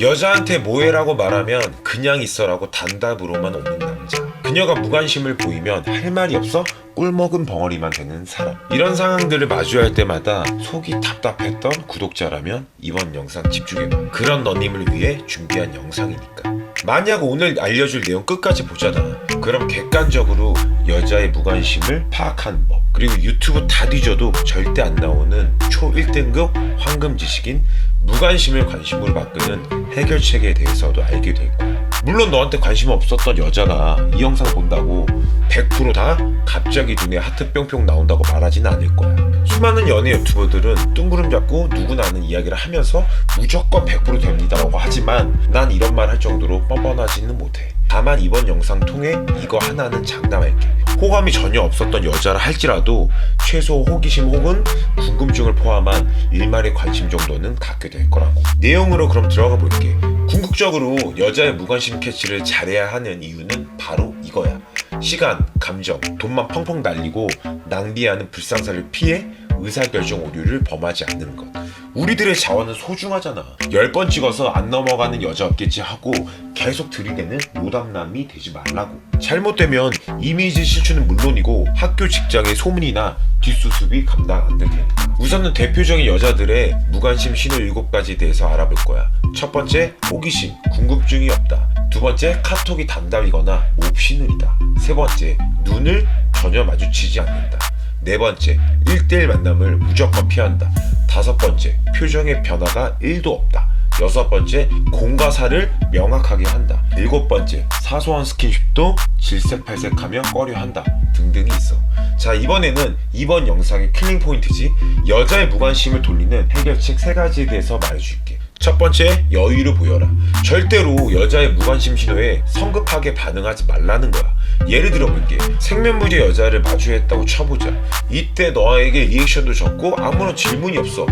여자한테 뭐해라고 말하면 그냥 있어라고 단답으로만 오는 남자. 그녀가 무관심을 보이면 할 말이 없어 꿀먹은 벙어리만 되는 사람. 이런 상황들을 마주할 때마다 속이 답답했던 구독자라면 이번 영상 집중해봐. 그런 너님을 위해 준비한 영상이니까. 만약 오늘 알려줄 내용 끝까지 보잖아. 그럼 객관적으로 여자의 무관심을 파악하는 법, 그리고 유튜브 다 뒤져도 절대 안 나오는 초 1등급 황금 지식인 무관심을 관심으로 바꾸는 해결책에 대해서도 알게 될 거야. 물론 너한테 관심 없었던 여자가 이 영상 본다고 100%다 갑자기 눈에 하트 뿅뿅 나온다고 말하지는 않을 거야. 수많은 연애 유튜버들은 뜬구름 잡고 누구나 아는 이야기를 하면서 무조건 100% 됩니다라고 하지만 난 이런 말 할 정도로 뻔뻔하지는 못해. 다만 이번 영상 통해 이거 하나는 장담할게. 호감이 전혀 없었던 여자라 할지라도 최소 호기심 혹은 궁금증을 포함한 일말의 관심 정도는 갖게 될 거라고. 내용으로 그럼 들어가 볼게. 궁극적으로 여자의 무관심 캐치를 잘해야 하는 이유는 바로 이거야. 시간, 감정, 돈만 펑펑 날리고 낭비하는 불상사를 피해 의사결정 오류를 범하지 않는 것. 우리들의 자원은 소중하잖아. 10번 찍어서 안 넘어가는 여자 없겠지 하고 계속 들이대는 노담남이 되지 말라고. 잘못되면 이미지 실추는 물론이고 학교 직장의 소문이나 뒷수습이 감당 안 될 테니까. 우선은 대표적인 여자들의 무관심 신호 7가지에 대해서 알아볼 거야. 첫 번째, 호기심, 궁금증이 없다. 두 번째, 카톡이 단답이거나 옵시 느리다. 세 번째, 눈을 전혀 마주치지 않는다. 네 번째, 1대1 만남을 무조건 피한다. 다섯 번째, 표정의 변화가 1도 없다. 여섯 번째, 공과 사를 명확하게 한다. 일곱 번째, 사소한 스킨십도 질색팔색하며 꺼려한다. 등등이 있어. 자, 이번에는 이번 영상의 킬링 포인트지. 여자의 무관심을 돌리는 해결책 3가지에 대해서 말해줄게. 첫 번째, 여유를 보여라. 절대로 여자의 무관심 신호에 성급하게 반응하지 말라는 거야. 예를 들어볼게. 생면부제 여자를 마주했다고 쳐보자. 이때 너에게 리액션도 적고 아무런 질문이 없어.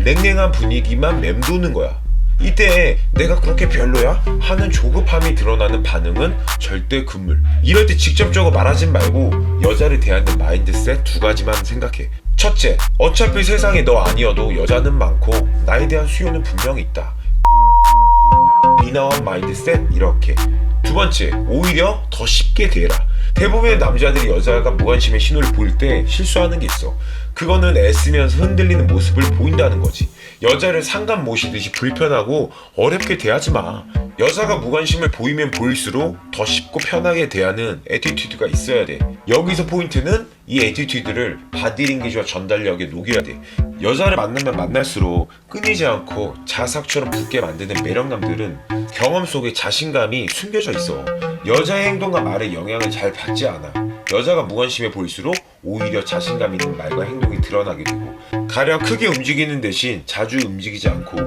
냉랭한 분위기만 맴도는 거야. 이때 내가 그렇게 별로야? 하는 조급함이 드러나는 반응은 절대 금물. 이럴 때 직접적으로 말하진 말고 여자를 대하는 마인드셋 2가지만 생각해. 첫째, 어차피 세상에 너 아니어도 여자는 많고 나에 대한 수요는 분명히 있다. 미나한 마인드셋 이렇게. 두 번째, 오히려 더 쉽게 대해라. 대부분의 남자들이 여자가 무관심의 신호를 보일 때 실수하는 게 있어. 그거는 애쓰면서 흔들리는 모습을 보인다는 거지. 여자를 상간 모시듯이 불편하고 어렵게 대하지 마. 여자가 무관심을 보이면 보일수록 더 쉽고 편하게 대하는 애티튜드가 있어야 돼. 여기서 포인트는 이 애티튜드를 바디랭귀지와 전달력에 녹여야 돼. 여자를 만나면 만날수록 끊이지 않고 자석처럼 붙게 만드는 매력남들은 경험 속에 자신감이 숨겨져 있어. 여자의 행동과 말에 영향을 잘 받지 않아. 여자가 무관심해 보일수록 오히려 자신감 있는 말과 행동이 드러나게 되고, 가령 크게 움직이는 대신 자주 움직이지 않고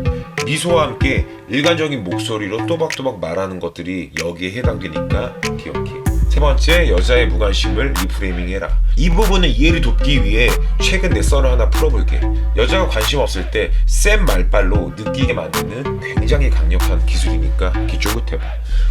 미소와 함께 일관적인 목소리로 또박또박 말하는 것들이 여기에 해당되니까 기억해. 세 번째, 여자의 무관심을 리프레이밍해라. 이 부분은 이해를 돕기 위해 최근 내 썰을 하나 풀어볼게. 여자가 관심 없을 때 센 말빨로 느끼게 만드는 굉장히 강력한 기술이니까 기초부터 해봐.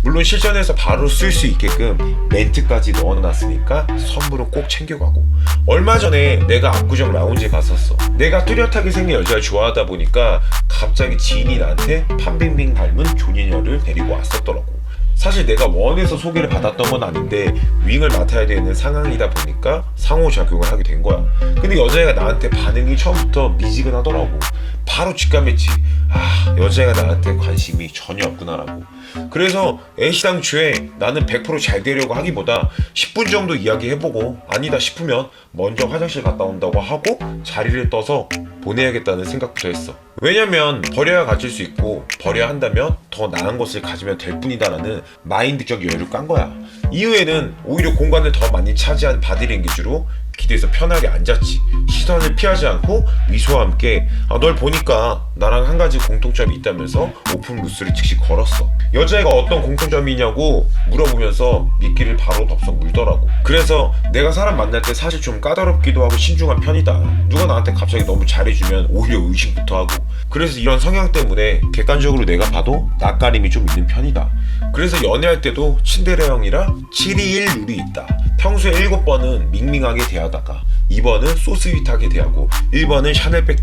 물론 실전에서 바로 쓸 수 있게끔 멘트까지 넣어놨으니까 선물은 꼭 챙겨가고. 얼마 전에 내가 압구정 라운지에 갔었어. 내가 뚜렷하게 생긴 여자를 좋아하다 보니까 갑자기 지인이 나한테 판빙빙 닮은 조니녀를 데리고 왔었더라고. 사실 내가 원해서 소개를 받았던 건 아닌데 윙을 맡아야 되는 상황이다 보니까 상호작용을 하게 된 거야. 근데 여자애가 나한테 반응이 처음부터 미지근하더라고. 바로 직감했지. 아, 여자애가 나한테 관심이 전혀 없구나라고. 그래서 애시당초에 나는 100% 잘 되려고 하기보다 10분 정도 이야기해보고 아니다 싶으면 먼저 화장실 갔다 온다고 하고 자리를 떠서 보내야겠다는 생각부터 했어. 왜냐면 버려야 가질 수 있고 버려야 한다면 더 나은 것을 가지면 될 뿐이다라는 마인드적 여유를 깐 거야. 이후에는 오히려 공간을 더 많이 차지한 바디랭귀지로 기대서 편하게 앉았지. 시선을 피하지 않고 미소와 함께 널 보니까 나랑 한 가지 공통점이 있다면서 오픈 부스를 즉시 걸었어. 여자애가 어떤 공통점이냐고 물어보면서 미끼를 바로 덥석 물더라고. 그래서 내가 사람 만날 때 사실 좀 까다롭기도 하고 신중한 편이다. 누가 나한테 갑자기 너무 잘해주면 오히려 의심부터 하고. 그래서 이런 성향 때문에 객관적으로 내가 봐도 낯가림이 좀 있는 편이다. 그래서 연애할 때도 친데레형이라 721 룰이 있다. 평소에 7번은 밍밍하게 대하다가 2번은 소스윗하게 대하고 1번은 샤넬백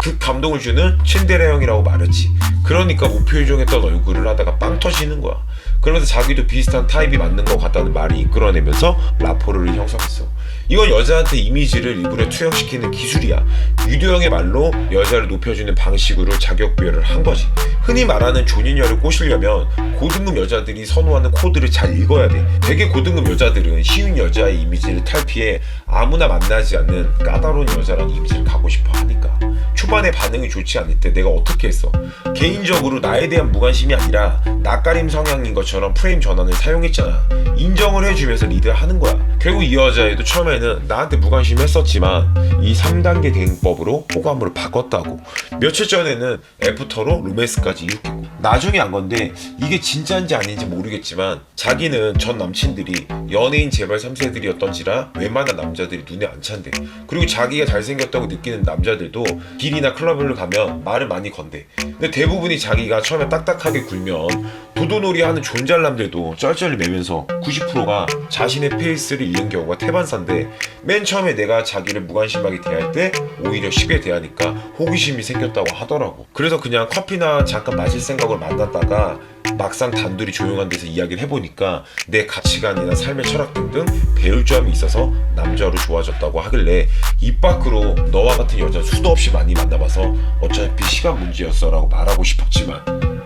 그 감동을 주는 츤데레형이라고 말했지. 그러니까 무표정했던 얼굴을 하다가 빵 터지는 거야. 그러면서 자기도 비슷한 타입이 맞는 것 같다는 말을 이끌어내면서 라포르를 형성했어. 이건 여자한테 이미지를 일부러 투영시키는 기술이야. 유도형의 말로 여자를 높여주는 방식으로 자격 부여를 한 거지. 흔히 말하는 존인녀를 꼬시려면 고등급 여자들이 선호하는 코드를 잘 읽어야 돼. 되게 고등급 여자들은 쉬운 여자의 이미지를 탈피해 아무나 만나지 않는 까다로운 여자라는 이미지를 갖고 싶어 하니까. 초반에 반응이 좋지 않을 때 내가 어떻게 했어? 개인적으로 나에 대한 무관심이 아니라 낯가림 성향인 것처럼 프레임 전환을 사용했잖아. 인정을 해주면서 리드하는 거야. 결국 이 여자애도 처음에는 나한테 무관심했었지만 이 3단계 대응법으로 호감으로 바꿨다고. 며칠 전에는 애프터로 로맨스까지 이룩했고. 나중에 안 건데 이게 진짜인지 아닌지 모르겠지만 자기는 전 남친들이 연예인 재벌 3세들이었던지라 웬만한 남자들이 눈에 안 찬대. 그리고 자기가 잘생겼다고 느끼는 남자들도 길이나 클럽을 가면 말을 많이 건대. 근데 대부분이 자기가 처음에 딱딱하게 굴면 도도놀이 하는 존잘남들도 쩔쩔이 매면서 90%가 자신의 페이스를 잃는 경우가 태반사인데, 맨 처음에 내가 자기를 무관심하게 대할 때 오히려 쉽게 대하니까 호기심이 생겼다고 하더라고. 그래서 그냥 커피나 잠깐 마실 생각으로 만났다가 막상 단둘이 조용한 데서 이야기를 해보니까 내 가치관이나 삶의 철학 등등 배울 점이 있어서 남자로 좋아졌다고 하길래 입 밖으로 너와 같은 여자 수도 없이 많이 만나봐서 어차피 시간 문제였어 라고 말하고 싶었지만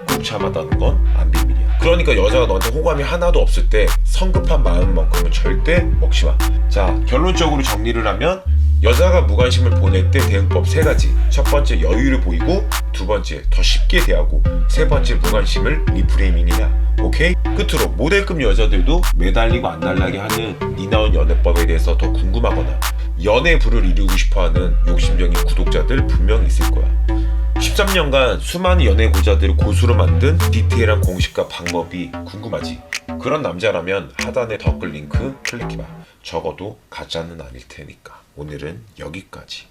꾹 참았다는 건 안 비밀이야. 그러니까 여자가 너한테 호감이 하나도 없을 때 성급한 마음만큼은 절대 먹지 마. 자, 결론적으로 정리를 하면 여자가 무관심을 보낼 때 대응법 3가지. 첫 번째, 여유를 보이고, 두 번째, 더 쉽게 대하고, 세 번째, 무관심을 리프레이밍이야. 오케이? 끝으로 모델급 여자들도 매달리고 안 달라게 하는 니나온 연애법에 대해서 더 궁금하거나 연애 부를 이루고 싶어하는 욕심쟁이 구독자들 분명 있을 거야. 13년간 수많은 연애 고자들을 고수로 만든 디테일한 공식과 방법이 궁금하지? 그런 남자라면 하단의 댓글 링크 클릭해봐. 적어도 가짜는 아닐 테니까. 오늘은 여기까지.